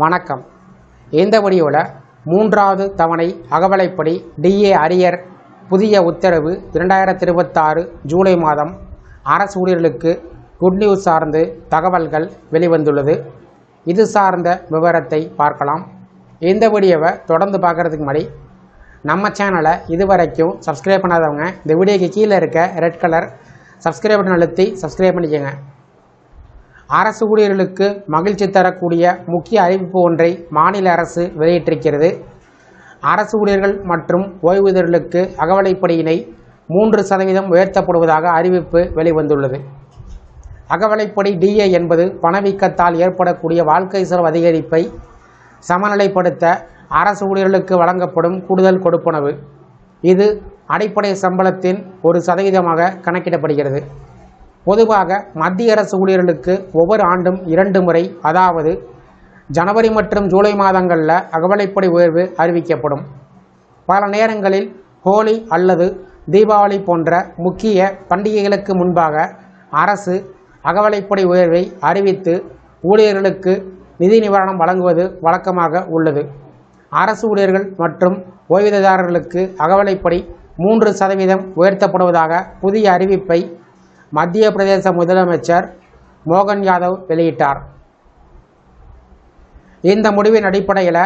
வணக்கம். இந்த வீடியோவில் 3வது தவணை அகவலைப்படி டிஏ அரியர் புதிய உத்தரவு 2026 ஜூலை மாதம் அரசு ஊழியர்களுக்கு குட் நியூஸ் சார்ந்து தகவல்கள் வெளிவந்துள்ளது. இது சார்ந்த விவரத்தை பார்க்கலாம். இந்த வீடியோவை தொடர்ந்து பார்க்குறதுக்கு முன்னாடி நம்ம சேனலை இதுவரைக்கும் சப்ஸ்கிரைப் பண்ணாதவங்க இந்த வீடியோக்கு கீழே இருக்க ரெட் கலர் சப்ஸ்கிரைப் பட்டன் அழுத்தி சப்ஸ்கிரைப் பண்ணிக்கோங்க. அரசு ஊழியர்களுக்கு மகிழ்ச்சி தரக்கூடிய முக்கிய அறிவிப்பு ஒன்றை மாநில அரசு வெளியிட்டிருக்கிறது. அரசு ஊழியர்கள் மற்றும் ஓய்வூதியர்களுக்கு அகவலைப்படியினை 3% உயர்த்தப்படுவதாக அறிவிப்பு வெளிவந்துள்ளது. அகவலைப்படி டிஏ என்பது பணவீக்கத்தால் ஏற்படக்கூடிய வாழ்க்கை செலவு அதிகரிப்பை சமநிலைப்படுத்த அரசு ஊழியர்களுக்கு வழங்கப்படும் கூடுதல் கொடுப்பனவு. இது அடிப்படை சம்பளத்தின் 1% கணக்கிடப்படுகிறது. பொதுவாக மத்திய அரசு ஊழியர்களுக்கு ஒவ்வொரு ஆண்டும் 2 முறை, அதாவது ஜனவரி மற்றும் ஜூலை மாதங்களில் அகவலைப்படி உயர்வு அறிவிக்கப்படும். பல நேரங்களில் ஹோலி அல்லது தீபாவளி போன்ற முக்கிய பண்டிகைகளுக்கு முன்பாக அரசு அகவலைப்படி உயர்வை அறிவித்து ஊழியர்களுக்கு நிதி நிவாரணம் வழங்குவது வழக்கமாக உள்ளது. அரசு ஊழியர்கள் மற்றும் ஓய்வூதியதாரர்களுக்கு அகவலைப்படி 3% உயர்த்தப்படுவதாக புதிய அறிவிப்பை மத்திய பிரதேச முதலமைச்சர் மோகன் யாதவ் வெளியிட்டார். இந்த முடிவின் அடிப்படையில்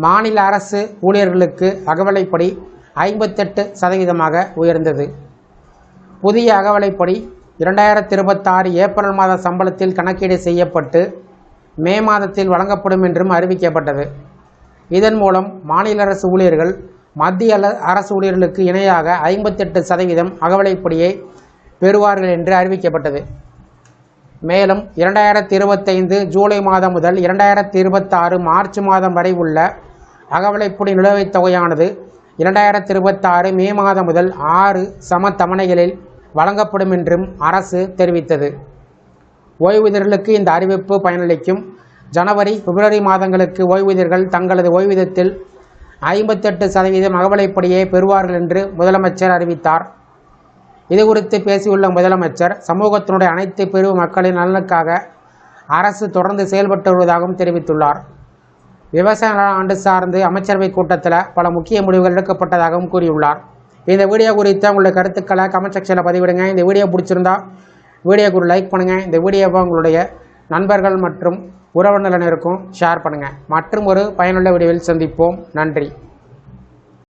மாநில அரசு ஊழியர்களுக்கு அகவலைப்படி 58% உயர்ந்தது. புதிய அகவலைப்படி 2026 ஏப்ரல் மாத சம்பளத்தில் கணக்கீடு செய்யப்பட்டு மே மாதத்தில் வழங்கப்படும் என்றும் அறிவிக்கப்பட்டது. இதன் மூலம் மாநில அரசு ஊழியர்கள் மத்திய அரசு ஊழியர்களுக்கு இணையாக 58% அகவலைப்படியை பெறுவார்கள் என்று அறிவிக்கப்பட்டது. மேலும் 2025 ஜூலை மாதம் முதல் 2026 மார்ச் மாதம் வரை உள்ள அகவலைப்படி நிலுவைத் தொகையானது 2026 மே மாதம் முதல் 6 சம தவணைகளில் வழங்கப்படும் என்றும் அரசு தெரிவித்தது. ஓய்வூதியர்களுக்கு இந்த அறிவிப்பு பயனளிக்கும். ஜனவரி பிப்ரவரி மாதங்களுக்கு ஓய்வூதியர்கள் தங்களது ஓய்வூதியத்தில் 58% அகவலைப்படியை பெறுவார்கள் என்று முதலமைச்சர் அறிவித்தார். இதுகுறித்து பேசியுள்ள முதலமைச்சர், சமூகத்தினுடைய அனைத்து பிரிவு மக்களின் நலனுக்காக அரசு தொடர்ந்து செயல்பட்டு வருவதாகவும் தெரிவித்துள்ளார். விவசாய நல ஆண்டு சார்ந்து அமைச்சரவை கூட்டத்தில் பல முக்கிய முடிவுகள் எடுக்கப்பட்டதாகவும் கூறியுள்ளார். இந்த வீடியோ குறித்த உங்களுடைய கருத்துக்களை கமெண்ட் செக்ஷனில் பதிவிடுங்க. இந்த வீடியோ பிடிச்சிருந்தா வீடியோக்கு ஒரு லைக் பண்ணுங்கள். இந்த வீடியோவை உங்களுடைய நண்பர்கள் மற்றும் உறவினர்களுக்கும் ஷேர் பண்ணுங்கள். மற்றும் ஒரு பயனுள்ள வீடியோவில் சந்திப்போம். நன்றி.